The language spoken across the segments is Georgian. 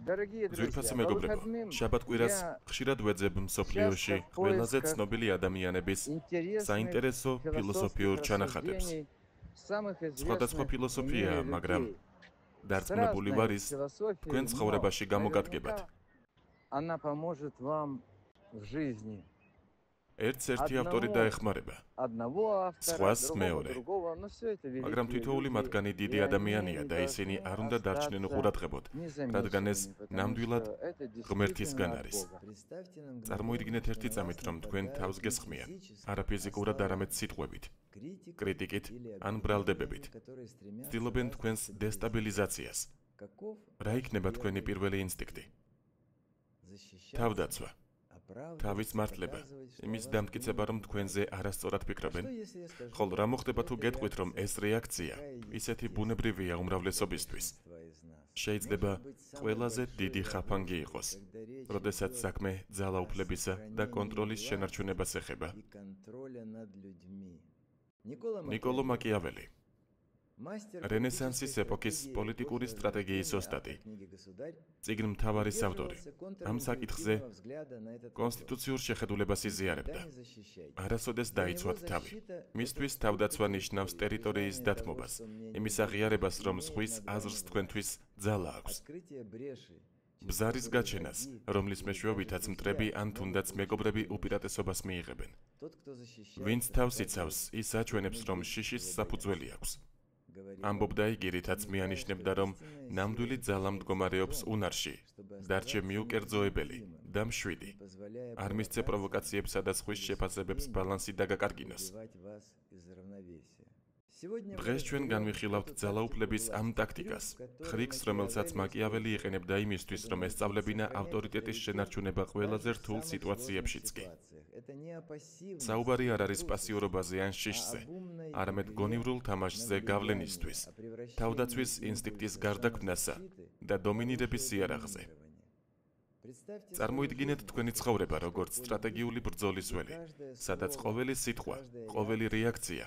ძვირფასი მეგობრებო, შაბათ-კვირას ხშირად ვეძებ მსოფლიოში ყველაზე ცნობილი ადამიანების საინტერესო ფილოსოფიურ ჩანახატებს. სხვადასხვა ფილოსოფია, მაგრამ დარწმუნებული ვარ ის თქვენ ცხოვრებაში გამოგადგებათ. ერთ-ერთი ავტორი დაეხმარება, სხვას მეორე. მაგრამ თითოეული მათგანი დიდი ადამიანია და ისინი არ უნდა დარჩნენ ყურადღებოდ, რადგან ეს ნამდვილად ღმერთისგან არის. წარმოიდგინეთ ერთი წამით, რომ თქვენ თავს გესხმიან, არა ფიზიკურად, არამედ სიტყვებით, კრიტიკით ან ბრალდებებით. ცდილობენ თქვენს დესტაბილიზაციას. რა იქნება თქვენი პირველი ინსტინქტი? თავდაცვა. თავის მართლება, იმის დამტკიცება, რომ თქვენზე არასწორად ფიქრობენ. ხოლო რა მოხდება თუ გეტყვით, რომ ეს რეაქცია ისეთი ბუნებრივია უმრავლესობისთვის? შეიძლება ყველაზე დიდი ხაფანგი იყოს, როდესაც საქმე ძალაუფლებისა და კონტროლის შენარჩუნებას ეხება. ნიკოლო მაკიაველი, რენესანსის ეპოქის პოლიტიკური სტრატეგიის ოსტატი, წიგნ მთავარის ავტორი. ამ საკითხზე კონსტიტუციურ შეხედულებას იზიარებდა. არასოდეს დაიცვათ თავი. მისთვის თავდაცვა ნიშნავს ტერიტორიის დათმობას, იმის აღიარებას, რომ ზღვის აზრს თქვენთვის ძალა აქვს. ბზარის გაჩენას, რომლის მეშვეობითაც მტრები ან თუნდაც მეგობრები უპირატესობას მიიღებენ. ვინც თავს იცავს, ის აჩვენებს, რომ შიშის საფუძველი აქვს. ამბობდა იგი, რითაც მიანიშნებდა, რომ ნამდვილი ძალა მდგომარეობს უნარში, დარჩე მიუკერძოებელი და მშვიდი. არ მისცე პროვოკაციებსა და ზღვის შეფასებებს ბალანსი დაგაკარგინოს. დღეს ჩვენ განვიხილავთ ძალაუფლების ამ ტაქტიკას, ხრიკს, რომელსაც მაკიაველი იყენებდა იმისთვის, რომ ესწავლებინა ავტორიტეტის შენარჩუნება ყველაზე რთულ სიტუაციებშიც კი. საუბარი არ არის პასიურობაზე ან შიშზე, არამედ გონივრულ თამაშზე გავლენისთვის, თავდაცვის ინსტინქტის გარდაქმნასა და დომინირების იარაღზე. წარმოიდგინეთ თქვენი ცხოვრება როგორც სტრატეგიული ბრძოლის ველი, სადაც ყოველი სიტყვა, ყოველი რეაქცია,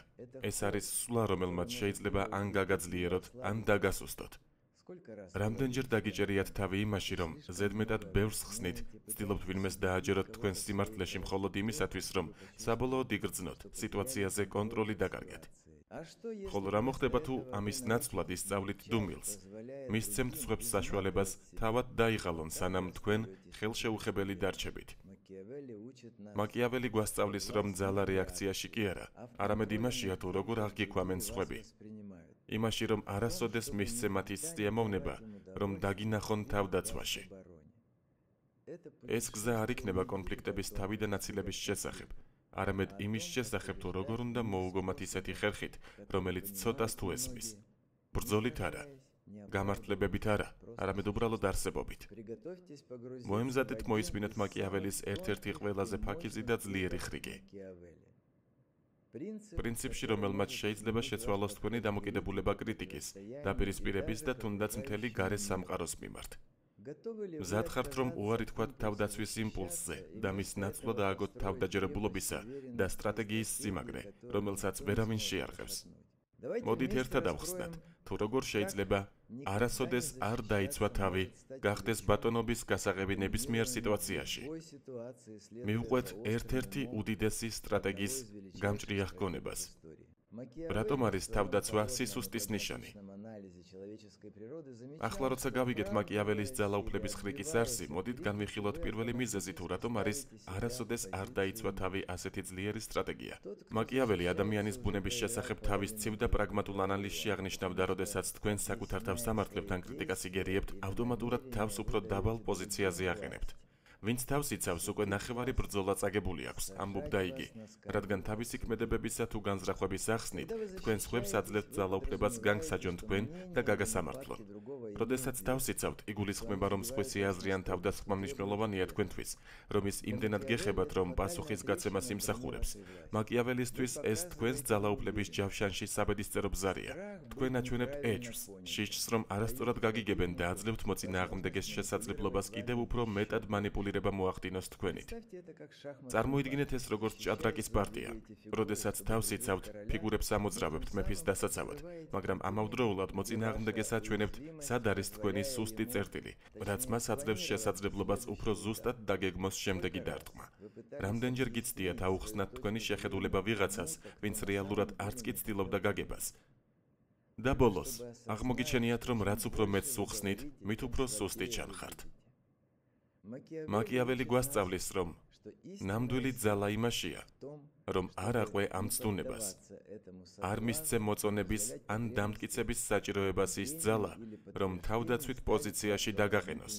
ეს არის სვლა, რომელმაც შეიძლება ან გაგაძლიეროთ, ან დაგასუსტოთ. რამდენჯერ დაგიჭერიათ თავი იმაში, რომ ზედმეტად ბევრს ხსნით, ცდილობთ ვინმეს დააჯეროთ თქვენს სიმართლეში მხოლოდ იმისათვის, რომ საბოლოოდ იგრძნოთ, სიტუაციაზე კონტროლი დაკარგეთ. ხოლო რა მოხდება თუ ამის ნაცვლად ისწავლით დუმილს, მისცემთ სხვებს საშუალებას თავად დაიღალონ, სანამ თქვენ ხელშეუხებელი დარჩებით. მაკიაველი გვასწავლის, რომ ძალა რეაქციაში კი არა, არამედ იმაშია, თუ როგორ აღგიქვამენ სხვები. იმაში, რომ არასოდეს მისცე მათი სიამოვნება, რომ დაგინახონ თავდაცვაში. ეს გზა არ იქნება კონფლიქტების თავიდანაცილების შესახებ, არამედ იმის შესახებ, თუ როგორ უნდა მოუგო მათ ისეთი ხერხით, რომელიც ცოტას თუ ესმის. ბრძოლით არა, გამართლებებით არა, არამედ უბრალოდ არსებობით. მოემზადეთ მოისმინოთ მაკიაველის ერთ-ერთი ყველაზე ფაქიზი და ძლიერი ხრიკი. პრინციპში, რომელმაც შეიძლება შეცვალოს თქვენი დამოკიდებულება კრიტიკის, დაპირისპირების და თუნდაც მთელი გარე სამყაროს მიმართ. მზად ხართ, რომ უარი თქვათ თავდაცვის იმპულსზე და მის ნაცვლად ააგოთ თავდაჯერებულობისა და სტრატეგიის სიმაგრე, რომელსაც ვერავინ შეარყევს. მოდით ერთად ავხსნათ, თუ როგორ შეიძლება არასოდეს არ დაიცვა თავი, გახდეს ბატონობის გასაღები ნებისმიერ სიტუაციაში. მივყვეთ ერთ-ერთი უდიდესი სტრატეგიის გამჭრიახ გონებას. რატომ არის თავდაცვა სისუსტის ნიშანი? ახლა როცა გავიგეთ მაკიაველის ძალაუფლების ხრიკის არსი, მოდით განვიხილოთ პირველი მიზეზი, თუ რატომ არის არასოდეს არ დაიცვა თავი ასეთი ძლიერი სტრატეგია. მაკიაველი ადამიანის ბუნების შესახებ თავის ცივ და პრაგმატულ ანალიზში აღნიშნავდა, როდესაც თქვენ საკუთარ თავს სამართლებთ ან კრიტიკას იგერიებთ, ავტომატურად თავს უფრო დაბალ პოზიციაზე აყენებთ. ვინც თავს იცავს, უკვე ნახევარი ბრძოლა წაგებული აქვს, ამბობდა იგი, რადგან თავისი ქმედებებისა თუ განზრახვების ახსნით, თქვენ სხვებს აძლევთ ძალაუფლებას განგსაჯონ თქვენ და გაგასამართლონ. როდესაც თავს იცავთ, იგულისხმება, რომ სხვისი აზრი ან თავდასხმა მნიშვნელოვანია თქვენთვის, რომ ის იმდენად გეხებათ, რომ პასუხის გაცემას იმსახურებს. მაკიაველისთვის ეს თქვენს ძალაუფლების ჯავშანში საბედისწერო ბზარია. თქვენ აჩვენებთ ეჭვს, შიშს, რომ არასწორად გაგიგებენ და აძლევთ მოწინააღმდეგეს შესაძლებლობას კიდევ უფრო მეტად მანიპულირებულ რეგულირება მოახდინოს თქვენით. წარმოიდგინეთ ეს როგორც ჭადრაკის პარტია, როდესაც თავს იცავთ, ფიგურებს ამოძრავებთ მეფის დასაცავად, მაგრამ ამავდროულად მოწინააღმდეგეს აჩვენებთ, სად არის თქვენი სუსტი წერტილი, რაც მას აძლევს შესაძლებლობას უფრო ზუსტად დაგეგმოს შემდეგი დარტყმა. რამდენჯერ გიცდიათ აუხსნათ თქვენი შეხედულება ვიღაცას, ვინც რეალურად არც კი ცდილობდა გაგებას. და ბოლოს, აღმოგიჩენიათ, რომ რაც უფრო მეტს უხსნით, მით უფრო სუსტი ჩანხართ. მაკიაველი გვასწავლის, რომ ნამდვილი ძალა იმაშია, რომ არ აყვე ამ ცდუნებას, არ მისცე მოწონების ან დამტკიცების საჭიროებას ის ძალა, რომ თავდაცვით პოზიციაში დაგაყენოს.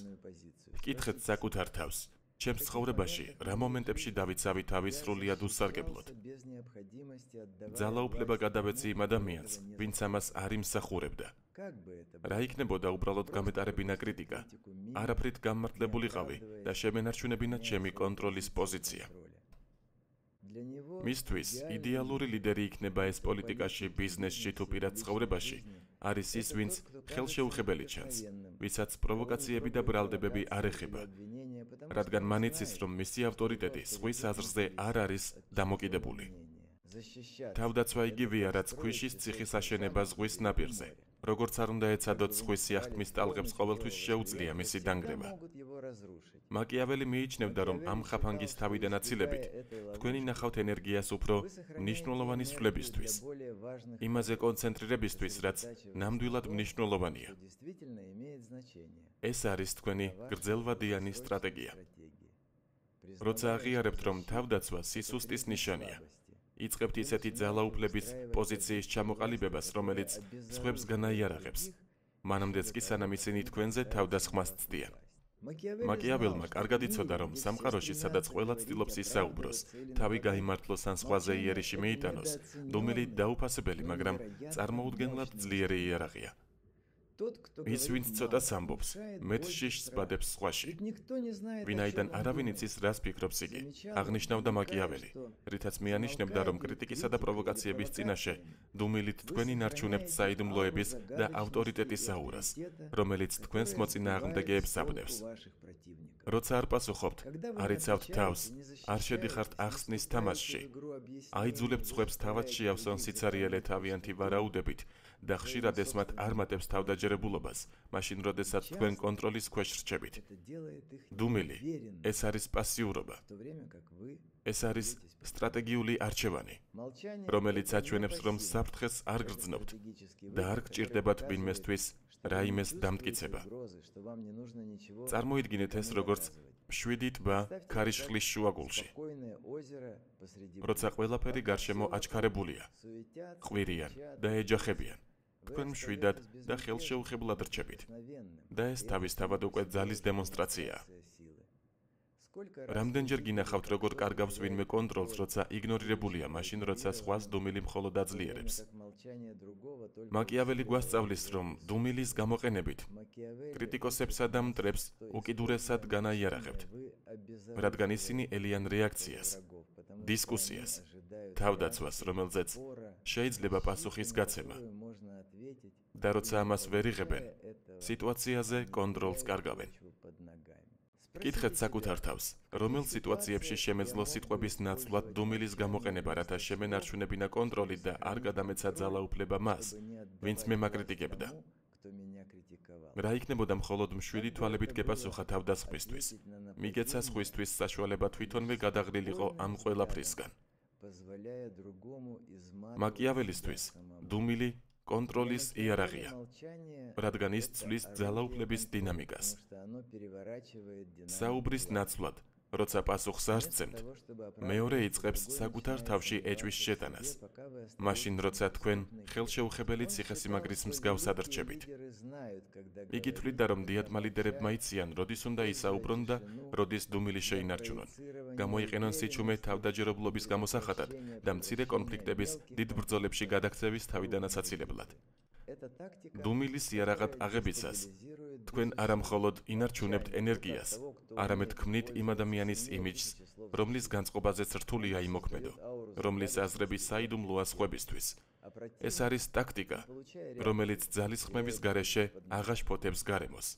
კითხეთ საკუთარ თავს, ჩემს ცხოვრებაში რა მომენტებში დავიცავი თავის სრულიად უსარგებლოდ. ძალაუფლება გადავეცი იმ ადამიანს, ვინც ამას არ იმსახურებდა. რა იქნებოდა უბრალოდ გამეტარებინა კრიტიკა, არაფრით გამმართლებულიყავი და შემენარჩუნებინა ჩემი კონტროლის პოზიცია. მისთვის იდეალური ლიდერი იქნება ეს პოლიტიკაში, ბიზნესში თუ პირად ცხოვრებაში, არის ის, ვინც ხელშეუხებელი ჩანს, ვისაც პროვოკაციები და ბრალდებები არ ეხება, რადგან მან იცის, რომ მისი ავტორიტეტი სხვის აზრზე არ არის დამოკიდებული. თავდაცვა იგივეა, რაც ქვიშის ციხის აშენება ზღვის ნაპირზე. როგორც არ უნდა ეცადოთ ზღვის სიახთმის ტალღებს ყოველთვის შეუძლია მისი დანგრევა. მაკიაველი მიიჩნევდა, რომ ამ ხაფანგის თავიდან აცილებით, თქვენი ნახავთ ენერგიას უფრო მნიშვნელოვანი სვლებისთვის, იმაზე კონცენტრირებისთვის, რაც ნამდვილად მნიშვნელოვანია. ეს არის თქვენი გრძელვადიანი სტრატეგია. როცა აღიარებთ, რომ თავდაცვა სისუსტის ნიშანია, იწყებთ ისეთი ძალაუფლების პოზიციის ჩამოყალიბებას, რომელიც სხვებს განაიარაღებს, მანამდეც კი სანამ ისინი თქვენზე თავდასხმას ცდიან. მაკიაველმა კარგად იცოდა, რომ სამყაროში, სადაც ყველა ცდილობს ისაუბროს, თავი გაიმართლოს ან სხვაზე იერიში მიიტანოს, დუმილი დაუფასებელი, მაგრამ წარმოუდგენლად ძლიერი იარაღია. ის, ვინც ცოტას ამბობს, მეტ შიშს ბადებს სხვაში. ვინაიდან არავინ იცის, რას ფიქრობს იგი, აღნიშნავდა მაკიაველი, რითაც მიანიშნებდა, რომ კრიტიკისა და პროვოკაციების წინაშე დუმილით თქვენ ინარჩუნებთ საიდუმლოების და ავტორიტეტის აურას, რომელიც თქვენს მოწინააღმდეგეებს აბნევს. როცა არ პასუხობთ, არ იცავთ თავს, არ შედიხართ ახსნის თამაშში, აიძულებთ სხვებს თავად შეავსონ სიცარიელე თავიანთი ვარაუდებით და ხშირად ეს მათ არ მატებს თავდაჯერებულობას, მაშინ როდესაც თქვენ კონტროლის ქვეშ რჩებით. დუმილი, ეს არის პასიურობა. ეს არის სტრატეგიული არჩევანი, რომელიც აჩვენებს, რომ საფრთხეს არ გრძნობთ და არ გჭირდებათ ვინმესთვის რაიმეს დამტკიცება. წარმოიდგინეთ ეს როგორც 7 ტბა ქარიშხლის შუაგულში. როცა ყველაფერი გარშემო აჩქარებულია, ყვირიან და ეჯახებიან, თქვენ მშვიდად და ხელშეუხებლად რჩებით. და ეს თავისთავად უკვე ძალის დემონსტრაციაა. რამდენჯერ გინახავთ, როგორ კარგავს ვინმე კონტროლს, როცა იგნორირებულია, მაშინ როცა სხვას დუმილი მხოლოდ აძლიერებს. მაკიაველი გვასწავლის, რომ დუმილის გამოყენებით კრიტიკოსებსა და მტრებს უკიდურესად განაიარაღებთ, რადგან ისინი ელიან რეაქციას, დისკუსიას, თავდაცვას, რომელზეც შეიძლება პასუხის გაცემა. და როცა ამას ვერ იღებენ, სიტუაციაზე კონტროლს კარგავენ. კითხეთ საკუთარ თავს, რომელ სიტუაციებში შემეძლო სიტყვების ნაცვლად დუმილის გამოყენება, რათა შემენარჩუნებინა კონტროლი და არ გადამეცა ძალაუფლება მას, ვინც მე მაკრიტიკებდა. რა იქნებოდა მხოლოდ მშვიდი თვალებით გეპასუხა თავდასხმისთვის, მიგეცა სხვისთვის საშუალება თვითონვე გადაღლილიყო ამ ყველაფრისგან. მაკიაველისთვის დუმილი კონტროლის იარაღია, რადგან ის ცვლის ძალაუფლების დინამიკას. საუბრის ნაცვლად, როცა პასუხს არ სცემთ, მეორე იწყებს საკუთარ თავში ეჭვის შეტანას, მაშინ როცა თქვენ ხელშეუხებელი ციხესიმაგრის მსგავსად რჩებით. იგი თვლიდა, რომ დიადმა ლიდერებმა იციან, როდის უნდა ისაუბრონ და როდის დუმილი შეინარჩუნონ, გამოიყენონ სიჩუმე თავდაჯერებლობის გამოსახატად და მცირე კონფლიქტების დიდ ბრძოლებში გადაქცევის თავიდან ასაცილებლად. დუმილის იარაღად აღებისას, თქვენ არა მხოლოდ ინარჩუნებთ ენერგიას, არამედ ქმნით იმ ადამიანის იმიჯს, რომლის განწყობაზეც რთულია იმოქმედო, რომლის აზრები საიდუმლოა სხვებისთვის, ეს არის ტაქტიკა, რომელიც ძალისხმევის გარეშე აღაშფოთებს გარემოს.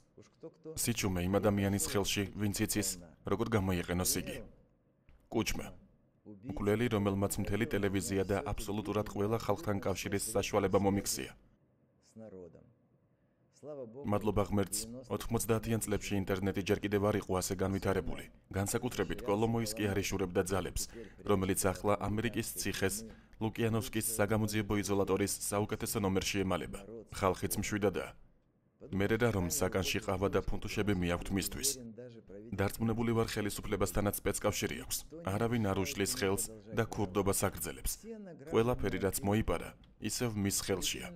სიჩუმე იმ ადამიანის ხელში, ვინც იცის, როგორ გამოიყენოს იგი. კუჩმა. მკვლელი, რომელმაც მთელი ტელევიზია და აბსოლუტურად ყველა ხალხთან კავშირის საშუალება მომიქცია. მადლობა ღმერთს, 90-იან წლებში ინტერნეტი ჯერ კიდევ არ იყო ასე განვითარებული. განსაკუთრებით კოლომოისკი არ იშურებდა ძალებს, რომელიც ახლა ამერიკის ციხეს ლუკიანოვსკის საგამოძიებო იზოლატორის საუკეთესო ნომერში ემალება. ხალხიც მშვიდადაა. მერე რა რომ საკანში ყავა და ფუნტუშები მიაქვთ მისთვის. დარწმუნებული ვარ ხელისუფლებასთანაც სპეცკავშირი აქვს. არავინ არ უშლის ხელს და ქურდობას აგრძელებს. ყველაფერი რაც მოიპარა, ისევ მის ხელშია.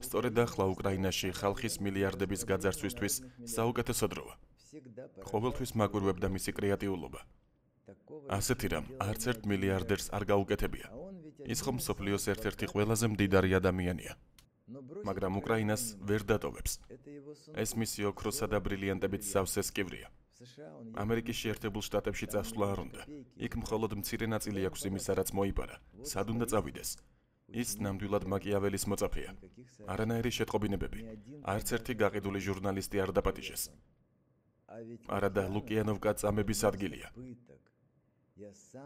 სწორედ ახლა უკრაინაში ხალხის მილიარდების გაძარცვისთვის საუკეთესო დროა. ყოველთვის მაგვირვებდა მისი კრეატიულობა. ასეთი რამ არც ერთ მილიარდერს არ გაუკეთებია. ის ხომ მსოფლიოს ერთ-ერთი ყველაზე მდიდარი ადამიანია. მაგრამ უკრაინას ვერ დატოვებს. ეს მისი ოქროსა და ბრილიანტებით სავსე სკივრია. ამერიკის შეერთებულ შტატებში წასვლა არ უნდა. იქ მხოლოდ მცირე ნაწილი აქვს იმისა, რაც მოიპარა. სად უნდა წავიდეს? ის ნამდვილად მაკიაველის მოწაფეა. არანაირი შეტყობინებები. არც ერთი გაყიდული ჟურნალისტი არ დაპატიჟეს. არადა ლუკიანოვკა წამების ადგილია.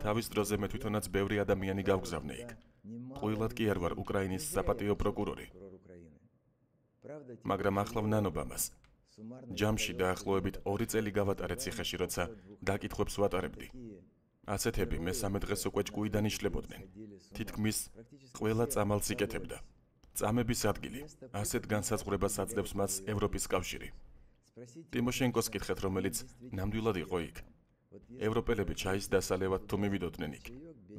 თავის დროზე მე თვითონაც ბევრი ადამიანი გავგზავნე იქ. ყვილად კი არ ვარ უკრაინის საპატიო პროკურორი. მაგრამ ახლა ვნანობა მას. ჯამში დაახლოებით 2 წელი გავატარე ციხეში, როცა დაკითხვებს ვატარებდი. ასეთები მესამე დღეს უკვე ჭკუიდან იშლებოდნენ. თითქმის ყველა წამალს იკეთებდა. წამების ადგილი. ასეთ განსაზღვრებას აძლევს მას ევროპის კავშირი. ტიმოშენკოს კითხეთ, რომელიც ნამდვილად იყო იქ. ევროპელები ჩაის დასალევად თუ მივიდოდნენ იქ.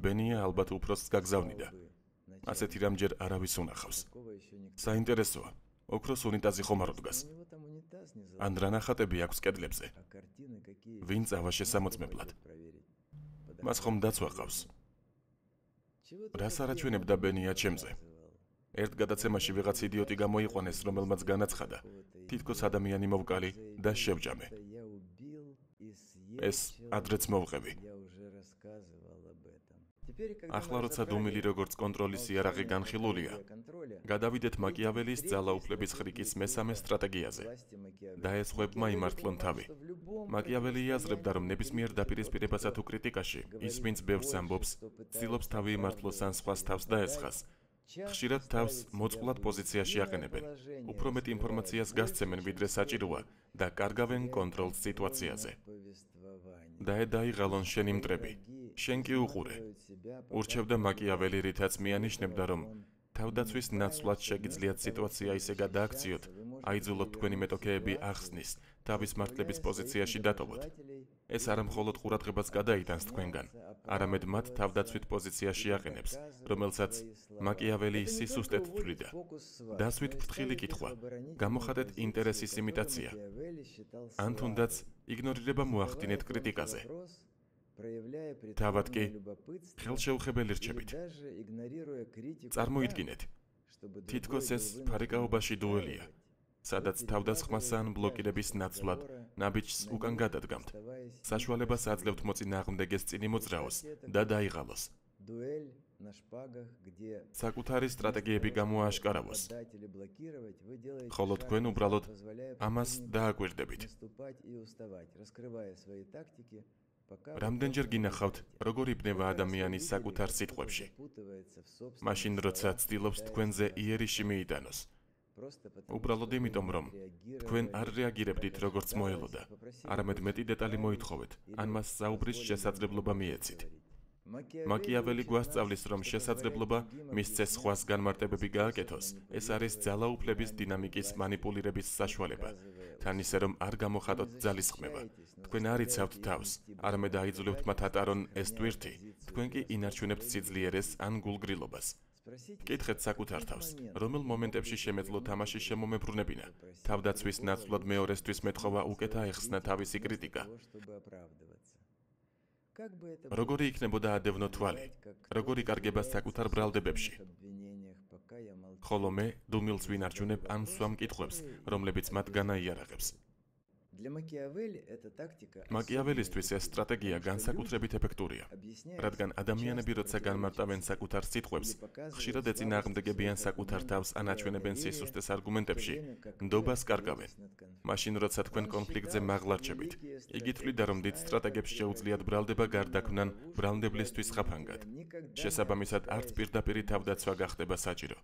ბენია ალბათ უფროსს გაგზავნიდა. ასეთი რამ ჯერ არავის უნახავს. საინტერესოა, ოქროს უნიტაზი ხომ არ დგას. ან რა ნახატები აქვს კედლებზე. ვინ წავა შესამოწმებლად. მას ხომ დაცვა ყავს. რას არაჩვენებდა ბენია ჩემზე? ერთ გადაცემაში ვიღაც იდიოტი გამოიყვანეს, რომელმაც განაცხადა, თითქოს ადამიანი მოვკალი და შევჯამე. ეს ადრეც მოვყევი. ახლა როცა დუმილი როგორც კონტროლის იარაღი განხილულია, გადავიდეთ მაკიაველის ძალაუფლების ხრიკის მესამე სტრატეგიაზე. დაესხვებმა იმართლონ თავი. მაკიაველი იაზრებდა, რომ ნებისმიერ დაპირისპირებასა თუ კრიტიკაში, ის ვინც ბევრს ამბობს, ცდილობს თავი იმართლოს ან სხვას თავს დაესხას. ხშირად თავს მოწყვლად პოზიციაში აყენებენ. უფრო მეტ ინფორმაციას გასცემენ, ვიდრე საჭიროა და კარგავენ კონტროლს სიტუაციაზე. დაედაიღალონ შენი მტრები. შენ კი უყურე. ურჩევდა მაკიაველი, რითაც მიანიშნებდა, რომ თავდაცვის ნაცვლად შეგიძლიათ სიტუაცია ისე გადააქციოთ, აიძულოთ თქვენი მეტოქეები ახსნის, თავის მართლების პოზიციაში დატოვოთ. ეს არა მხოლოდ ყურადღებას გადაიტანს თქვენგან, არამედ მათ თავდაცვით პოზიციაში აყენებს, რომელსაც მაკიაველი სისუსტეთ თვლიდა. დასვით ფრთხილი კითხვა, გამოხატეთ ინტერესის იმიტაცია. ან თუნდაც იგნორირება მოახდინეთ კრიტიკაზე. თავად კი ხელშეუხებელი რჩებით. წარმოიდგინეთ, თითქოს ეს ფარიკაობაში დუელია, სადაც თავდასხმას ან ბლოკირების ნაცვლად ნაბიჯს უკან გადადგამთ. საშუალებას აძლევთ მოწინააღმდეგეს წინ იმოძრაოს და დაიღალოს. საკუთარი სტრატეგიები გამოააშკარავოს. ხოლო თქვენ უბრალოდ ამას დააკვირდებით. რამდენჯერ გინახავთ, როგორ იბნევა ადამიანი საკუთარ სიტყვებში. მაშინ, როცა ცდილობს თქვენზე იერიში მიიტანოს. უბრალოდ იმიტომ, რომ თქვენ არ რეაგირებდით, როგორც მოელოდა, არამედ მეტი დეტალი მოითხოვეთ, ან მას საუბრის შესაძლებლობა მიეცით. მაკიაველი გვასწავლის, რომ შესაძლებლობა მისცეს სხვას განმარტებები გააკეთოს, ეს არის ძალაუფლების დინამიკის მანიპულირების საშუალება. თან ისე, რომ არ გამოხატოთ ძალისხმევა. თქვენ არ იცავთ თავს, არამედ აიძულებთ მათ ატარონ ეს ტვირთი, თქვენ კი ინარჩუნებთ სიძლიერეს ან გულგრილობას. კითხეთ საკუთარ თავს, რომელ მომენტებში შემეძლო თამაშის შემომებრუნებინა, თავდაცვის ნაცვლად მეორესთვის მეთხოვა უკეთ აეხსნა თავისი კრიტიკა. როგორი იქნებოდა ადევნო თვალი, როგორი კარგება საკუთარ ბრალდებებში. ხოლო მე დუმილს ვინარჩუნებ ან სვამ კითხვებს, რომლებიც მათ განაიარაღებს. მაკიაველისთვის ეს სტრატეგია განსაკუთრებით ეფექტურია, რადგან ადამიანები როცა განმარტავენ საკუთარ სიტყვებს, ხშირად ეწინააღმდეგებიან საკუთარ თავს ან აჩვენებენ სისუსტეს არგუმენტებში, ნდობას კარგავენ. მაშინ როცა თქვენ კონფლიქტზე მაღლა რჩებით, იგი თვლიდა, რომ დიდ სტრატეგებს შეუძლიათ ბრალდება გარდაქმნან ბრალმდებლისთვის ხაფანგად. შესაბამისად, არც პირდაპირი თავდაცვა გახდება საჭირო.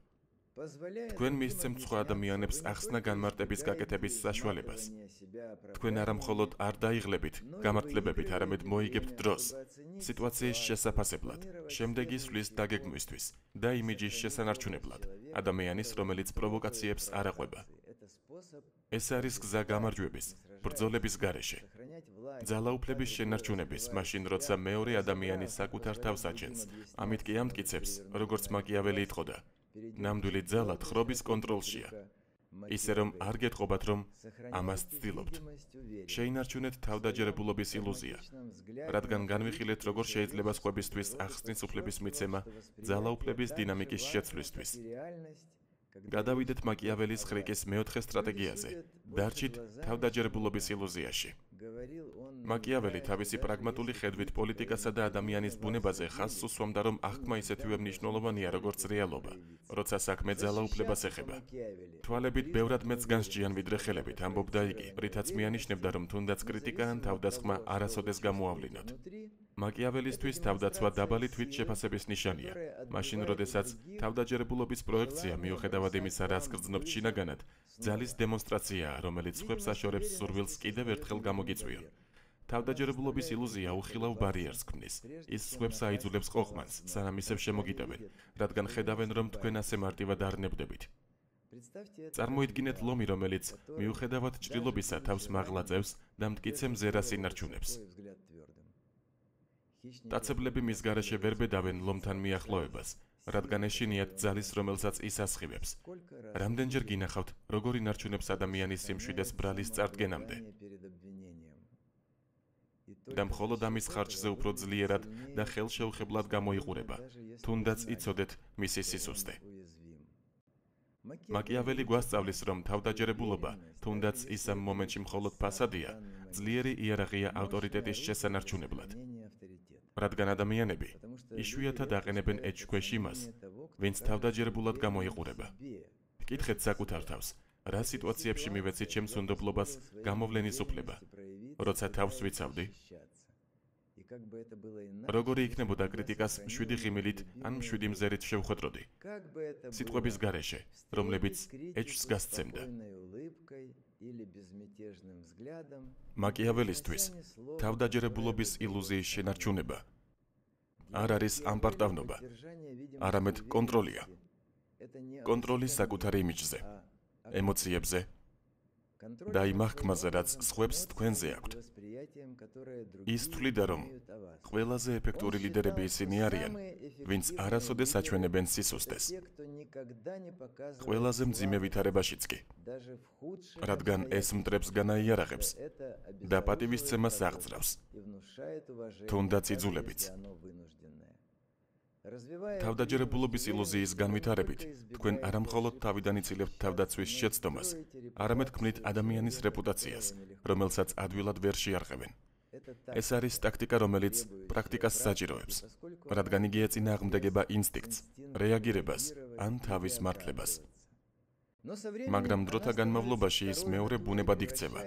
თქვენ მისცემთ სხვა ადამიანებს ახსნა განმარტების გაკეთების საშუალებას. თქვენ არა მხოლოდ არ დაიღლებით გამართლებებით, არამედ მოიგებთ დროს სიტუაციის შესაფასებლად, შემდეგი სვლის დაგეგმვისთვის და იმიჯის შესანარჩუნებლად ადამიანის, რომელიც პროვოკაციებს არ აყვება. ეს არის გზა გამარჯვების, ბრძოლების გარეშე. ძალაუფლების შენარჩუნების, მაშინ როცა მეორე ადამიანი საკუთარ თავს აჩენს, ამით კი ამტკიცებს, როგორც მაკიაველი იტყოდა, ნამდვილი ძალა თხრობის კონტროლშია. ისე რომ არ გეტყობათ, რომ ამას ცდილობთ. შეინარჩუნეთ თავდაჯერებულობის ილუზია, რადგან განვიხილეთ, როგორ შეიძლება სხვებისთვის ახსნის უფლების მიცემა ძალაუფლების დინამიკის შეცვლისთვის. გადავიდეთ მაკიაველის ხრიკის მეოთხე სტრატეგიაზე, დარჩით თავდაჯერებულობის ილუზიაში. მაკიაველი თავისი პრაგმატული ხედვით პოლიტიკასა და ადამიანის ბუნებაზე ხაზს უსვამდა, რომ აღქმა ისეთივე მნიშვნელოვანია, როგორც რეალობა, როცა საქმე ძალაუფლებას ეხება. თვალებით ბევრად მეც განსჯიან ვიდრე ხელებით, ამბობდა იგი, რითაც მიანიშნებდა, რომ თუნდაც კრიტიკა ან თავდასხმა არასოდეს გამოავლინოთ. მაკიაველისთვის თავდაცვა დაბალი თვითშეფასების ნიშანია, მაშინ როდესაც თავდაჯერებულობის პროექცია მიუხედავად იმისა, რას გრძნობთ შინაგანად, ძალის დემონსტრაციაა, რომელიც სხვებს აშორებს სურვილს კიდევ ერთხელ გამოგიწვიონ. თავდაჯერებულობის ილუზია უხილავ ბარიერს ქმნის. ის სხვებს აიძულებს ყოყმანს, სანამ ისევ შემოგიტევენ, რადგან ხედავენ, რომ თქვენ ასე მარტივად არ ნებდებით. წარმოიდგინეთ ლომი, რომელიც მიუხედავად ჭრილობისა თავს მაღლა წევს და მტკიცე მზერას ინარჩუნებს. დაცებლები მის გარეშე ვერ ბედავენ ლომთან მიახლოებას, რადგან ეშინიათ ძალის, რომელსაც ის ასხივებს. რამდენჯერ გინახავთ, როგორ ინარჩუნებს ადამიანის სიმშვიდეს ბრალის წარდგენამდე. და მხოლოდ ამის ხარჯზე უფრო ძლიერად და ხელშეუხებლად გამოიყურება, თუნდაც იცოდეთ მისი სისუსტე. მაკიაველი გვასწავლის, რომ თავდაჯერებულობა, თუნდაც ის ამ მომენტში მხოლოდ ფასადია, ძლიერი იარაღია ავტორიტეტის შესანარჩუნებლად. რადგან ადამიანები იშვიათად აყენებენ ეჭვქვეშ იმას, ვინც თავდაჯერებულად გამოიყურება. კითხეთ საკუთარ თავს, რა სიტუაციებში მივეცით ჩემს უნდობლობას გამოვლენის უფლება, როცა თავს ვიცავდი? როგორი იქნებოდა კრიტიკას 7 ღიმილით ან 7 მზერით შევხვედროდი? სიტყვების გარეშე, რომლებიც ეჭვს გასცემდა. მაკიაველისთვის თავდაჯერებულობის ილუზიის შენარჩუნება არ არის ამპარტავნობა, არამედ კონტროლია. კონტროლი საკუთარ იმიჯზე, ემოციებზე და იმ აღქმაზე, რაც სხვებს თქვენზე აქვთ. ის თვლიდა, რომ ყველაზე ეფექტური ლიდერები ისინი არიან, ვინც არასოდეს აჩვენებენ სისუსტეს. ყველაზე მძიმე ვითარებაშიც კი, რადგან ეს მტრებს განაიარაღებს და პატივისცემას აღძრავს, თუნდაც იძულებიც. თავდაჯერებულობის ილუზიის განვითარებით, თქვენ არა მხოლოდ თავიდან იცილებთ თავდაცვის შეცდომას, არამედ ქმნით ადამიანის რეპუტაციას, რომელსაც ადვილად ვერ შეარყევენ. ეს არის ტაქტიკა, რომელიც პრაქტიკას საჭიროებს, რადგან იგი ეწინააღმდეგება ინსტინქტს, რეაგირებას ან თავის მართლებას. მაგრამ დროთა განმავლობაში ის მეორე ბუნებად იქცევა,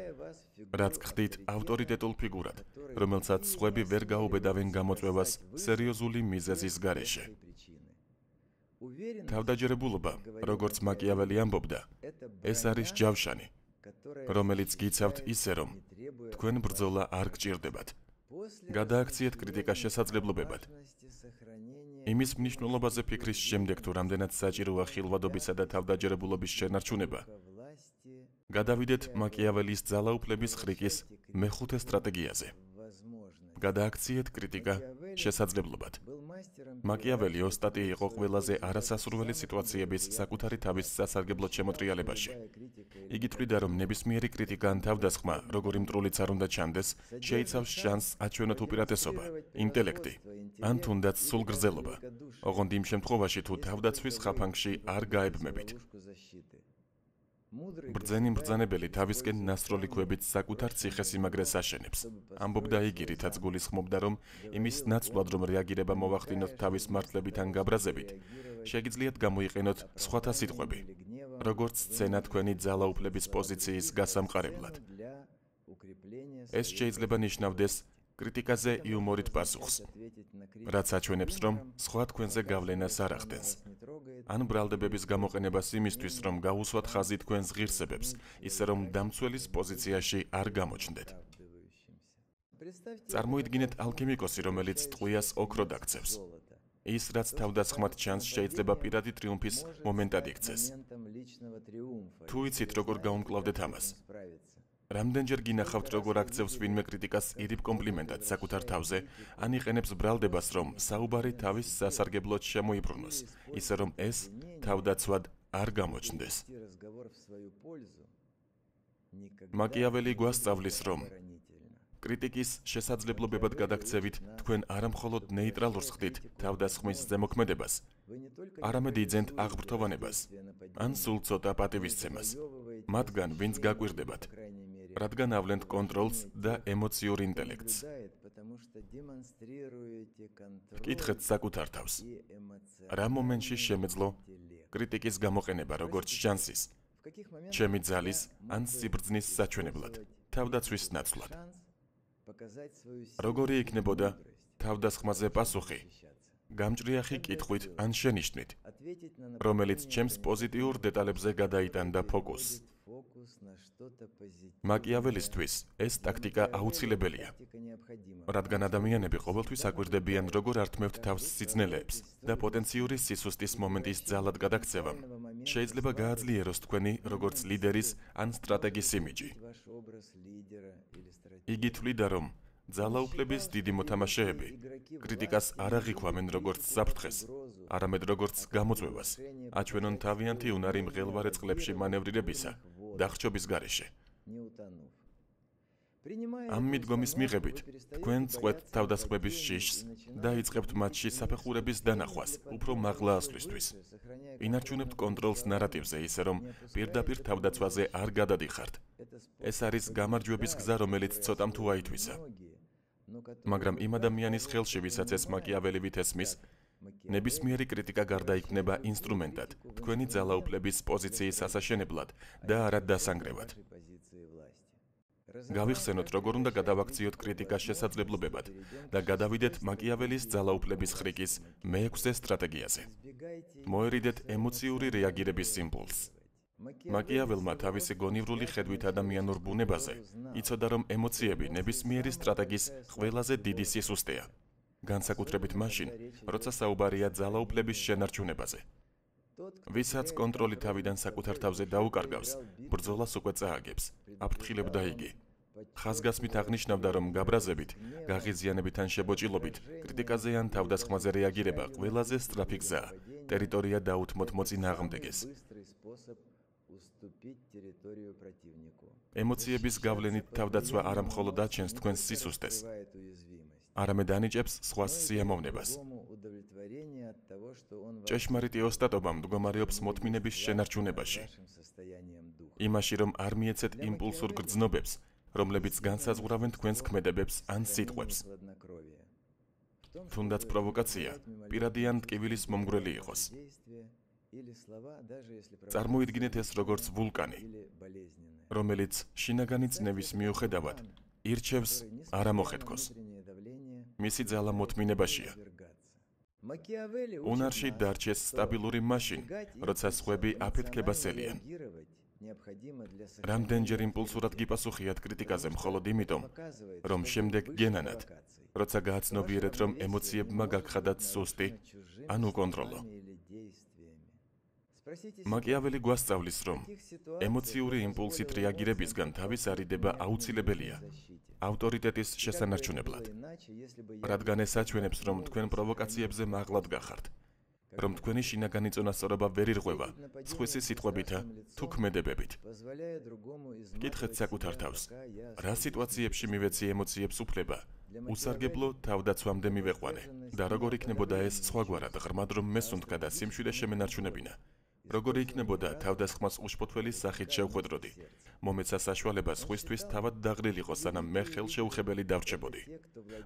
რაც გხდით ავტორიტეტულ ფიგურად, რომელსაც სხვები ვერ გაუბედავენ გამოწვევას სერიოზული მიზეზის გარეშე. თავდაჯერებულობა, როგორც მაკიაველი ამბობდა, ეს არის ჯავშანი, რომელიც გიცავთ ისე, რომ თქვენ ბრძოლა არ გჭირდებათ. გადააქციეთ კრიტიკა შესაძლებლობებად. იმის მნიშვნელობაზე ფიქრის შემდეგ, თუ რამდენად საჭიროა ხილვადობისა და თავდაჯერებულობის შენარჩუნება, გადავიდეთ მაკიაველის ძალაუფლების ხრიკის მეხუთე სტრატეგიაზე. გადააქციეთ კრიტიკა შესაძლებლობად. მაკიაველი ოსტატი იყო ყველაზე არასასურველი სიტუაციების საკუთარი თავის სასარგებლოდ შემოტრიალებაში. იგი თვლიდა, რომ ნებისმიერი კრიტიკა ან თავდასხმა, როგორი მტრულიც არ უნდა ჩანდეს, შეიცავს შანსს აჩვენოთ უპირატესობა, ინტელექტი, ან თუნდაც სულგრძელობა, ოღონდ იმ შემთხვევაში, თუ თავდაცვის ხაფანგში არ გაებმებით. ბრძენი მბრძანებელი თავისკენ ნასროლი ქვებით საკუთარ ციხესიმაგრეს აშენებს. ამბობდა იგი, რითაც გულისხმობდა, რომ იმის ნაცვლად რომ რეაგირება მოვახდინოთ თავის მართლებით ან გაბრაზებით, შეგიძლიათ გამოიყენოთ სხვათა სიტყვები, როგორც სცენა თქვენი ძალაუფლების პოზიციის გასამყარებლად. ეს შეიძლება ნიშნავდეს კრიტიკაზე იუმორით პასუხს, რაც აჩვენებს, რომ სხვა თქვენზე გავლენას არ ახდენს. ან ბრალდებების გამოყენებას იმისთვის, რომ გაუსვათ ხაზი თქვენს ღირსებებს, ისე რომ დამცველის პოზიციაში არ გამოჩნდეთ. წარმოიდგინეთ ალქიმიკოსი, რომელიც ტყვიას ოქროდ აქცევს. ის, რაც თავდასხმად ჩანს, შეიძლება პირადი ტრიუმფის მომენტად იქცეს. თუ იცით, როგორ გაუმკლავდეთ ამას? რამდენჯერ გინახავთ, როგორ აქცევს ვინმე კრიტიკას ირიბ კომპლიმენტად საკუთარ თავზე, ან იყენებს ბრალდებას, რომ საუბარი თავის სასარგებლოდ შემოიბრუნოს, ისე რომ ეს თავდაცვად არ გამოჩნდეს. მაკიაველი გვასწავლის, რომ კრიტიკის შესაძლებლობებად გადაქცევით თქვენ არამხოლოდ ნეიტრალურს ხდით თავდასხმის ზემოქმედებას, არამედ იძენთ აღბრთოვანებას, ან სულ ცოტა პატივისცემას, მათგან ვინც გაკვირდებათ, რადგან ავლენთ კონტროლს და ემოციურ ინტელექტს. ვკითხეთ საკუთარ თავს. რა მომენტში შემეძლო კრიტიკის გამოყენება როგორც შანსის, ჩემი ძალის ან სიბრძნის საჩვენებლად, თავდაცვის ნაცვლად? როგორი იქნებოდა თავდასხმაზე პასუხი? გამჭრიახი კითხვით ან შენიშვნით, რომელიც ჩემს პოზიტიურ დეტალებზე გადაიტანდა ფოკუსს. მაკიაველისთვის ეს ტაქტიკა აუცილებელია, რადგან ადამიანები ყოველთვის აკვირდებიან, როგორ ართმევთ თავს სიძნელეებს და პოტენციური სისუსტის მომენტის ძალად გადაქცევამ შეიძლება გააძლიეროს თქვენი როგორც ლიდერის ან სტრატეგის იმიჯი. იგი თვლიდა, რომ ძალაუფლების დიდი მოთამაშეები კრიტიკას არ აღიქვამენ როგორც საფრთხეს, არამედ როგორც გამოწვევას, აჩვენონ თავიანთი უნარი მღელვარე წყლებში მანევრირებისა და ხჩობის გარეშე. ამ მიდგომის მიღებით, თქვენ წყვეთ თავდასხმების შიშს და იწყებთ მათში საფეხურების დანახვას, უფრო მაღლა ასვლისთვის. ინარჩუნებთ კონტროლს ნარატივზე, ისე რომ პირდაპირ თავდაცვაზე არ გადადიხართ. ეს არის გამარჯვების გზა, რომელიც ცოტამ თუ აითვისა. მაგრამ იმ ადამიანის ხელში, ვისაც ეს მაკიაველივით ესმის, ნებისმიერი კრიტიკა გარდაიქმნება ინსტრუმენტად, თქვენი ძალაუფლების პოზიციის ასაშენებლად და არა დასანგრევად. გავიხსენოთ, როგორ უნდა გადავაქციოთ კრიტიკას შესაძლებლობებად და გადავიდეთ მაკიაველის ძალაუფლების ხრიკის მეექვსე სტრატეგიაზე. მოერიდეთ ემოციური რეაგირების იმპულსს. მაკიაველმა თავისი გონივრული ხედვით ადამიანურ ბუნებაზე იცოდა, რომ ემოციები ნებისმიერი სტრატეგის ყველაზე დიდი სისუსტეა, განსაკუთრებით მაშინ, როცა საუბარია ძალაუფლების შენარჩუნებაზე. ვისაც კონტროლი თავიდან საკუთარ თავზე დაუკარგავს, ბრძოლას უკვე წააგებს, აფრთხილებდა იგი. ხაზგასმით აღნიშნავდა, რომ გაბრაზებით, გაღიზიანებით ან შებოჭილობით, კრიტიკაზე ან თავდასხმაზე რეაგირება ყველაზე სწრაფი გზაა, ტერიტორია დაუთმოთ მოწინააღმდეგეს. ემოციების გავლენით თავდაცვა არა მხოლოდ აჩენს თქვენს სისუსტეს, არამედ ანიჭებს სხვას სიამოვნებას. ჭეშმარიტი ოსტატობა მდგომარეობს მოთმინების შენარჩუნებაში, იმაში, რომ არ მიეცეთ იმპულსურ გრძნობებს, რომლებიც განსაზღვრავენ თქვენს ქმედებებს ან სიტყვებს. თუნდაც პროვოკაცია პირადი ან ტკივილის მომგვრელი იყოს. წარმოიდგინეთ ეს როგორც ვულკანი, რომელიც შინაგანი წნევის მიუხედავად ირჩევს არ ამოხეთქოს. მისი ძალა მოთმინებაშია. უნარში დარჩეს სტაბილური მაშინ, როცა სხვები აფეთქებასელიან. რამდენჯერ იმპულსურად გიპასუხიათ კრიტიკაზე მხოლოდ იმიტომ, რომ შემდეგ გენანათ, როცა გააცნობიერეთ, რომ ემოციებმა გაგხადათ სუსტი ან უკონტროლო. მაკიაველი გვასწავლის, რომ ემოციური იმპულსით რეაგირებისგან თავის არიდება აუცილებელია ავტორიტეტის შესანარჩუნებლად, რადგან ეს აჩვენებს, რომ თქვენ პროვოკაციებზე მაღლად გახართ, რომ თქვენი შინაგანი წონასწორობა ვერ ირღვევა სხვისი სიტყვებითა თუ ქმედებებით. ვკითხეთ საკუთარ თავს, რა სიტუაციებში მივეცი ემოციებს უფლება, უსარგებლო თავდაცვამდე მივეყვანე და როგორ იქნებოდა ეს სხვაგვარად, ღრმად რომ მესუნთქა და სიმშვიდე შემენარჩუნებინა, როგორი იქნებოდა თავდასხმას უშფოთველის სახით შევხვედროდი. მომეცა საშუალება სხვისთვის თავად დაღრილიყო, სანამ მე ხელშეუხებელი დავრჩებოდი.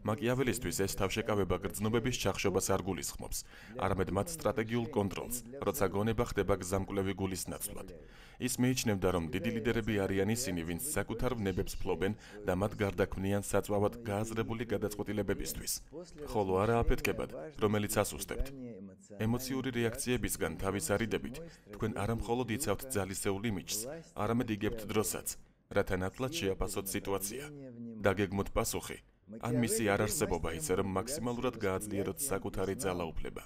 მაკიაველისთვის ეს თავშეკავება გრძნობების ჩახშობას არ გულისხმობს, არამედ მათ სტრატეგიულ კონტროლს, როცა გონება ხდება გზამკვლევი გულის ნაცვლად. ის მიიჩნევდა, რომ დიდი ლიდერები არიან ისინი, ვინც საკუთარ ვნებებს ფლობენ და მათ გარდაქმნიან საწვავად გააზრებული გადაწყვეტილებებისთვის, ხოლო არა აფეთქებად, რომელიც ასუსტებთ. ემოციური რეაქციებისგან თავის არიდებით, თქვენ არა მხოლოდ იცავთ ძალისეულ იმიჯს, არამედ იგებთ დროსაც, რათა ნათლად შეაფასოთ სიტუაცია. დაგეგმოთ პასუხი, ან მისი არარსებობა ისე, რომ მაქსიმალურად გააძლიეროთ საკუთარი ძალაუფლება.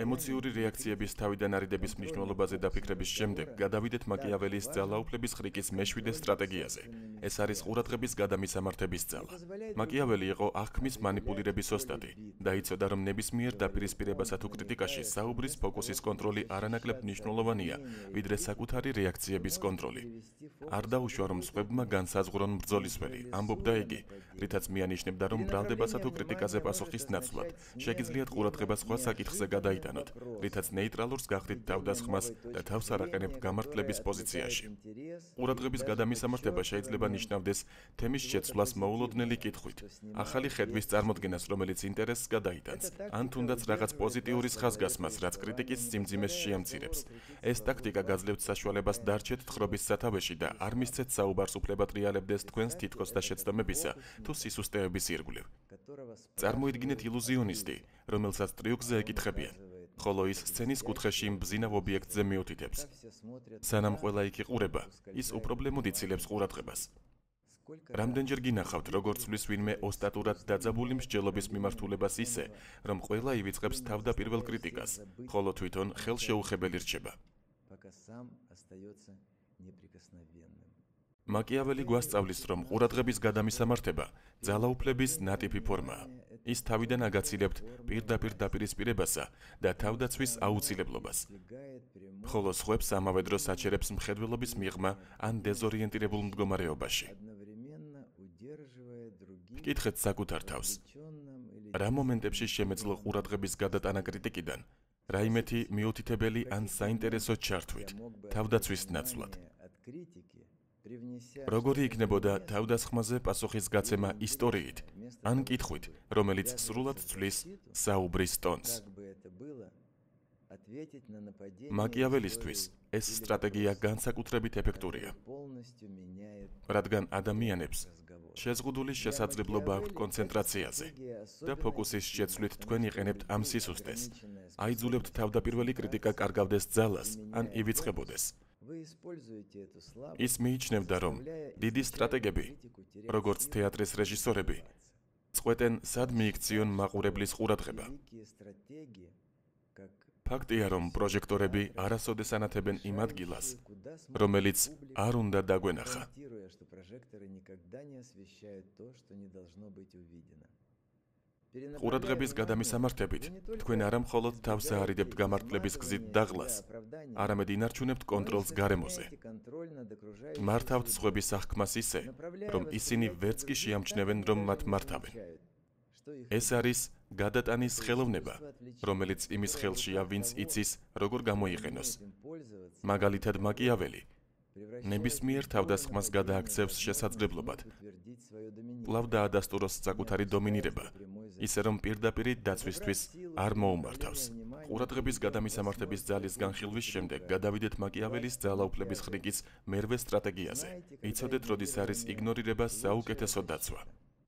ემოციური რეაქციების თავიდან არიდების მნიშვნელობაზე დაფიქრების შემდეგ გადავიდეთ მაკიაველის ძალაუფლების ხრიკის მეშვიდე სტრატეგიაზე. ეს არის ყურადღების გადამისამართების ძალა. მაკიაველი იყო აღქმის მანიპულირების ოსტატი და იცოდა, რომ ნებისმიერ დაპირისპირებასა თუ კრიტიკაში საუბრის ფოკუსის კონტროლი არანაკლებ მნიშვნელოვანია, ვიდრე საკუთარი რეაქციების კონტროლი. არ დაუშვა, რომ სხვებმა განსაზღვრონ ბრძოლისველი, ამბობდა იგი, რითაც მიანიშნებდა, რომ ბრალდებასა თუ კრიტიკაზე პასუხის ნაცვლად შეგიძლიათ ყურადღება სხვა საკითხზე გადაიტანოთ, რითაც ნეიტრალურს გახდით თავდასხმას და თავს არ აყენებთ გამართლების პოზიციაში. ყურადღების გადამისამართება შეიძლება ნიშნავდეს თემის შეცვლას მოულოდნელი კითხვით, ახალი ხედვის წარმოდგენას, რომელიც ინტერესს გადაიტანს, ან თუნდაც რაღაც პოზიტიური ხაზგასმას, რაც კრიტიკის სიმძიმეს შეამცირებს. ეს ტაქტიკა გაძლევთ საშუალებას დარჩეთ თხრობის სათავეში და არ მისცეთ საუბარს უფლებად რეალებდეს თქვენს თითქოს და შეცდომებისა თუ სისუსტეების ირგვლივ. წარმოიდგინეთ ილუზიონისტი, რომელსაც ტრიუკზე ეკითხებიან, ხოლო ის სცენის კუთხეში მბზინავ ობიექტზე მიუთითებს. სანამ ყველა იქ იყურება, ის უპრობლემოდ იცილებს ყურადღებას. რამდენჯერ გინახავთ, როგორც ვლის ვინმე ოსტატურად დაძაბული მსჯელობის მიმართულებას ისე, რომ ყველა ივიწყებს თავდაპირველ კრიტიკას, ხოლო თვითონ ხელშეუხებელი რჩება. მაკიაველი გვასწავლის, რომ ყურადღების გადამისამართება ძალაუფლების ნატიფი ფორმაა. ის თავიდან აგაცილებთ პირდაპირ დაპირისპირებასა და თავდაცვის აუცილებლობას, ხოლო სხვებს ამავე დროს აჩერებს მხედველობის მიღმა ან დეზორიენტირებულ მდგომარეობაში. კითხეთ საკუთარ თავს, რა მომენტებში შემეძლო ყურადღების გადატანა კრიტიკიდან, რაიმეთი მიუთითებელი ან საინტერესო ჩართვით, თავდაცვის ნაცვლად. როგორი იქნებოდა თავდასხმაზე პასუხის გაცემა ისტორიით, ან კითხვით, რომელიც სრულად ცვლის საუბრის ტონს. მაკიაველისთვის ეს სტრატეგია განსაკუთრებით ეფექტურია, რადგან ადამიანებს შეზღუდული შესაძლებლობა აქვთ კონცენტრაციაზე და ფოკუსის შეცვლით თქვენ იყენებთ ამ სისუსტეს, აიძულებთ თავდაპირველი კრიტიკა კარგავდეს ძალას ან ივიწყებოდეს. ის მიიჩნევდა, რომ დიდი სტრატეგები, როგორც თეატრის რეჟისორები, წყვეტენ სად მიიქციონ მაყურებლის ყურადღება. ფაქტია, რომ პროჟექტორები არასოდეს ანათებენ იმ ადგილას, რომელიც არ უნდა დაგვენახა. ყურადღების გადამისამართებით, თქვენ არა მხოლოდ თავს აარიდებთ გამართლების გზით დაღლას, არამედ ინარჩუნებთ კონტროლს გარემოზე. მართავთ სხვების აღქმას ისე, რომ ისინი ვერც კი შეამჩნევენ, რომ მათ მართავენ. ეს არის გადატანის ხელოვნება, რომელიც იმის ხელშია, ვინც იცის, როგორ გამოიყენოს. მაგალითად, მაკიაველი ნებისმიერ თავდასხმას გადააქცევს შესაძლებლობად, კვლავ დაადასტუროს საკუთარი დომინირება, ისე რომ პირდაპირი დაცვისთვის არ მოუმართავს. ყურადღების გადამისამართების ძალის განხილვის შემდეგ გადავიდეთ მაკიაველის ძალაუფლების ხრიკის მერვე სტრატეგიაზე. იცოდეთ, როდის არის იგნორირება საუკეთესო დაცვა.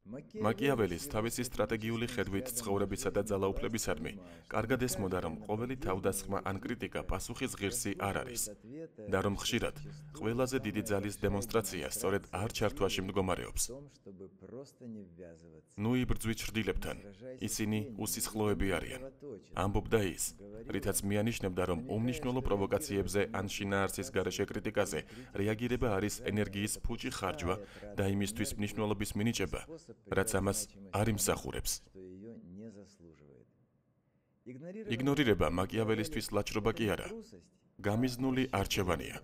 მაკიაველის თავისი სტრატეგიული ხედვით ცხოვრებისა და ძალაუფლებისადმი კარგად ესმოდა, რომ ყოველი თავდასხმა ან კრიტიკა პასუხის ღირსი არ არის და რომ ხშირად ყველაზე დიდი ძალის დემონსტრაცია სწორედ არ ჩართვაში მდგომარეობს. ნუ იბრძვი ჩრდილებთან, ისინი უსისხლოები არიან, ამბობდა ის, რითაც მიანიშნებდა, რომ უმნიშვნელო პროვოკაციებზე ან შინაარსის გარეშე კრიტიკაზე რეაგირება არის ენერგიის ფუჭი ხარჯვა და იმისთვის მნიშვნელობის მინიჭება, რაც ამას არ იმსახურებს. იგნორირება მაკიაველისთვის ლაჩრობა კი არა, გამიზნული არჩევანია.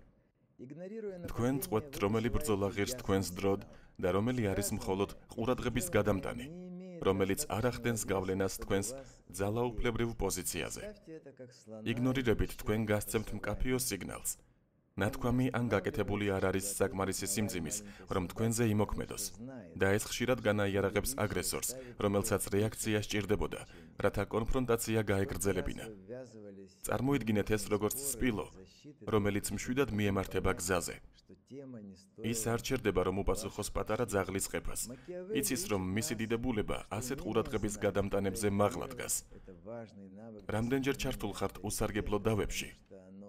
თქვენ წყვეტთ, რომელი ბრძოლა ღირს თქვენს დროდ და რომელი არის მხოლოდ ყურადღების გადამტანი. რომელიც არ ახდენს გავლენას თქვენს ძალაუფლებრივ პოზიციაზე. იგნორირებით თქვენ გასცემთ მკაფიო სიგნალს. ნათქვამი ან გაკეთებული არ არის საკმარისი სიმძიმის, რომ თქვენზე იმოქმედოს და ეს ხშირად განაიარაღებს აგრესორს, რომელსაც რეაქცია სჭირდებოდა, რათა კონფრონტაცია გაეგრძელებინა. წარმოიდგინეთ ეს როგორც სპილო, რომელიც მშვიდად მიემართება გზაზე. ის არ ჩერდება, რომ უპასუხოს პატარა ძაღლის ყეფას. იცის, რომ მისი დიდებულება ასეთ ყურადღების გადამტანებზე მაღლა დგას. რამდენჯერ ჩართულ ხართ უსარგებლო დავებში?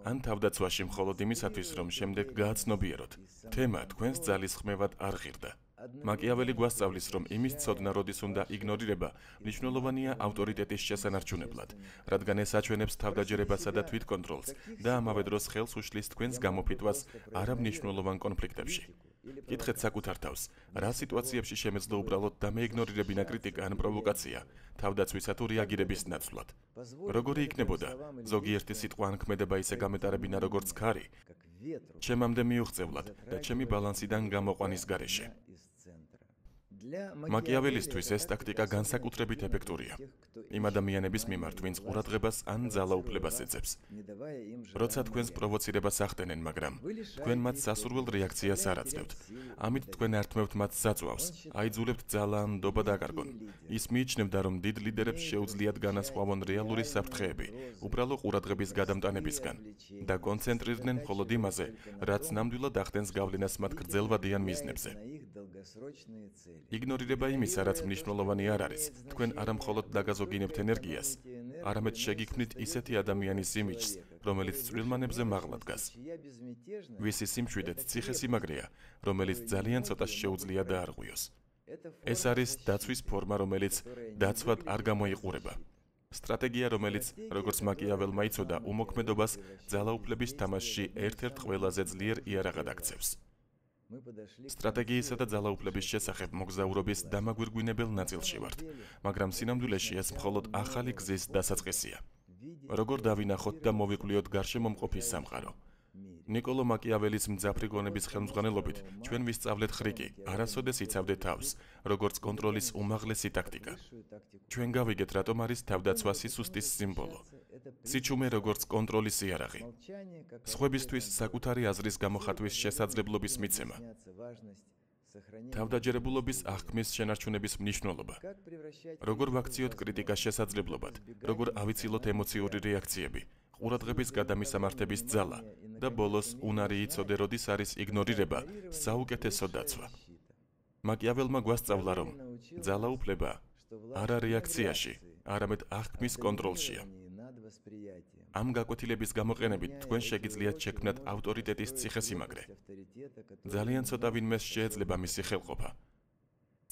ან თავდაცვაში მხოლოდ იმისათვის, რომ შემდეგ გააცნობიეროთ. თემა თქვენს ძალის ხმევად არ ღირდა. მაკიაველი გვასწავლის, რომ იმის ცოდნა, როდის უნდა იგნორირება, მნიშვნელოვანია ავტორიტეტის შესანარჩუნებლად, რადგან ეს აჩვენებს თავდაჯერებასა და თვითკონტროლს და ამავე დროს ხელს უშლის თქვენს გამოფიტვას არამნიშვნელოვან კონფლიქტებში. კითხეთ საკუთარ თავს, რა სიტუაციებში შემეძლო უბრალოდ დამეიგნორირებინა კრიტიკა ან პროვოკაცია, თავდაცვისა თუ რეაგირების ნაცვლად. როგორი იქნებოდა ზოგიერთი სიტყვა ან ქმედება ისე გამეტარებინა როგორც ქარი, ჩემამდე მიუღწევლად და ჩემი ბალანსიდან გამოყვანის გარეშე. მაკიაველისთვის ეს ტაქტიკა განსაკუთრებით ეფექტურია იმ ადამიანების მიმართ, ვინც ყურადღებას ან ძალაუფლებას ეძებს. როცა თქვენს პროვოცირებას ახდენენ, მაგრამ თქვენ მათ სასურველ რეაქციას არ აძლევთ. ამით თქვენ ართმევთ მათ საწვავს, აიძულებთ ძალა ან ნდობა დაკარგონ. ის მიიჩნევდა, რომ დიდ ლიდერებს შეუძლიათ განასხვავონ რეალური საფრთხეები, უბრალო ყურადღების გადამტანებისგან და კონცენტრირდნენ მხოლოდ იმაზე, რაც ნამდვილად ახდენს გავლენას მათ გრძელვადიან მიზნებზე. იგნორირება იმისა, რაც მნიშვნელოვანი არ არის, თქვენ არა მხოლოდ დაგაზოგინებთ ენერგიას, არამედ შეგიქმნით ისეთი ადამიანის იმიჯს, რომელიც წვრილმანებზე მაღლა დგას. ვისი სიმშვიდეც ციხესიმაგრეა, რომელიც ძალიან ცოტას შეუძლია დაარღვიოს. ეს არის დაცვის ფორმა, რომელიც დაცვად არ გამოიყურება. სტრატეგია, რომელიც, როგორც მაკიაველმა იცოდა, უმოქმედობას ძალაუფლების თამაშში ერთ-ერთ ყველაზე ძლიერ იარაღად აქცევს. სტრატეგიისა და ძალაუფლების შესახებ მოგზაურობის დამაგვირგვინებელ ნაწილში ვართ, მაგრამ სინამდვილეში ეს მხოლოდ ახალი გზის დასაწყისია. როგორ დავინახოთ და მოვიკვლიოთ გარშემომყოფი სამყარო? ნიკოლო მაკიაველის მძაფრი გონების ხელმძღვანელობით ჩვენ ვისწავლეთ ხრიკი, არასოდეს იცავდე თავს, როგორც კონტროლის უმაღლესი ტაქტიკა. ჩვენ გავიგეთ, რატომ არის თავდაცვა სისუსტის სიმბოლო. სიჩუმე როგორც კონტროლის იარაღი. სხვებისთვის საკუთარი აზრის გამოხატვის შესაძლებლობის მიცემა. თავდაჯერებულობის აღქმის შენარჩუნების მნიშვნელობა. როგორ ვაქციოთ კრიტიკას შესაძლებლობად, როგორ ავიცილოთ ემოციური რეაქციები, ყურადღების გადამისამართების ძალა და ბოლოს უნარი იცოდე, როდის არის იგნორირება, საუკეთესო დაცვა. მაკიაველმა გვასწავლა, რომ ძალაუფლება არა რეაქციაში, არამედ აღქმის კონტროლშია. ამ გაკვეთილების გამოყენებით თქვენ შეგიძლიათ შექმნათ ავტორიტეტის ციხესიმაგრე. ძალიან ცოტა ვინმეს შეეძლება მისი ხელყოფა.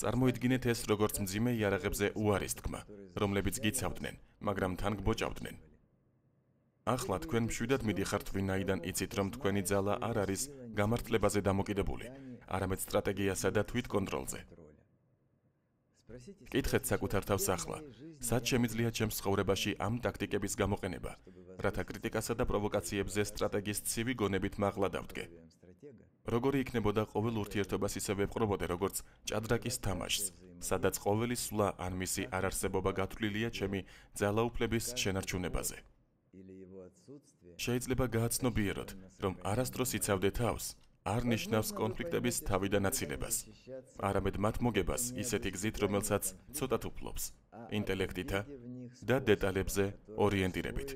წარმოიდგინეთ ეს როგორც მძიმე იარაღებზე უარის თქმა, რომლებიც გიცავდნენ, მაგრამ თან გბოჭავდნენ. ახლა თქვენ მშვიდად მიდიხართ, ვინაიდან იცით, რომ თქვენი ძალა არ არის გამართლებაზე დამოკიდებული, არამედ სტრატეგიასა და თვითკონტროლზე. კითხეთ საკუთარ თავს ახლა, სად შემიძლია ჩემს ცხოვრებაში ამ ტაქტიკების გამოყენება, რათა კრიტიკასა და პროვოკაციებზე სტრატეგიის ცივი გონებით მაღლა დავდგე. როგორი იქნებოდა ყოველ ურთიერთობას ისე ვეპყრობოდე, როგორც ჭადრაკის თამაშს, სადაც ყოველი სვლა ან მისი არარსებობა გათვლილია ჩემი ძალაუფლების შენარჩუნებაზე. შეიძლება გააცნობიეროთ, რომ არასდროს იცავდე თავს, არ ნიშნავს კონფლიქტების თავიდან აცილებას, არამედ მათ მოგებას ისეთი გზით, რომელსაც ცოტათ უფლობს, ინტელექტითა და დეტალებზე ორიენტირებით.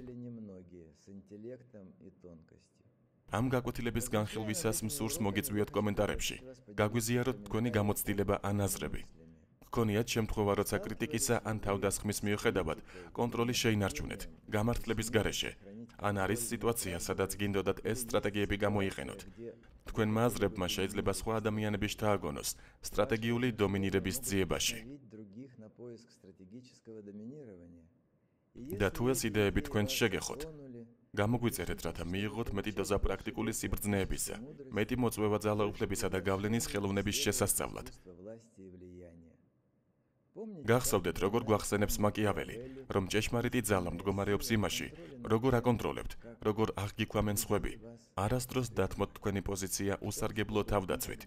ამ გაკვეთილების განხილვისას მსურს მოგიწვიოთ კომენტარებში, გაგვიზიაროთ თქვენი გამოცდილება ან აზრები. გქონიათ შემთხვევა, როცა კრიტიკისა ან თავდასხმის მიუხედავად კონტროლი შეინარჩუნეთ გამართლების გარეშე, ან არის სიტუაცია, სადაც გინდოდათ ეს სტრატეგიები გამოიყენოთ. თქვენმა აზრებმა შეიძლება სხვა ადამიანები შთააგონოს სტრატეგიული დომინირების ძიებაში. და თუ ეს იდეები თქვენს შეგეხოთ, გამოგვიწერეთ, რათა მიიღოთ მეტი დოზა პრაქტიკული სიბრძნეებისა, მეტი მოწვევა ძალაუფლებისა და გავლენის ხელოვნების შესასწავლად. გახსოვდეთ, როგორ გვახსენებს მაკიაველი, რომ ჭეშმარიტი ძალა მდგომარეობს იმაში, როგორ აკონტროლებთ, როგორ აღგიქვამენ სხვები. არასდროს დათმოთ თქვენი პოზიცია უსარგებლო თავდაცვით.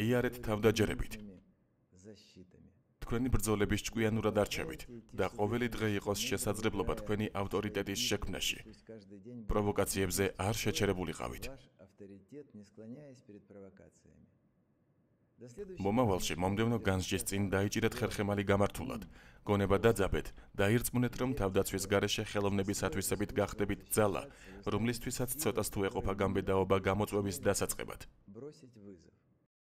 იარეთ თავდაჯერებით. თქვენი ბრძოლების ჭკვიანურად არჩევით და ყოველი დღე იყოს შესაძლებლობა თქვენი ავტორიტეტის შექმნაში. პროვოკაციებზე არ შეჩერებულიყავით. მომავალში მომდევნო განსჯის წინ დაიჭირეთ ხერხემალი გამართულად, გონება დაძაბეთ, დაირწმუნეთ, რომ თავდაცვის გარეშე ხელოვნების ათვისებით გახდებით ძალა, რომლისთვისაც ცოტას თუ ეყოფა გამბედაობა გამოწვევის დასაწყებად.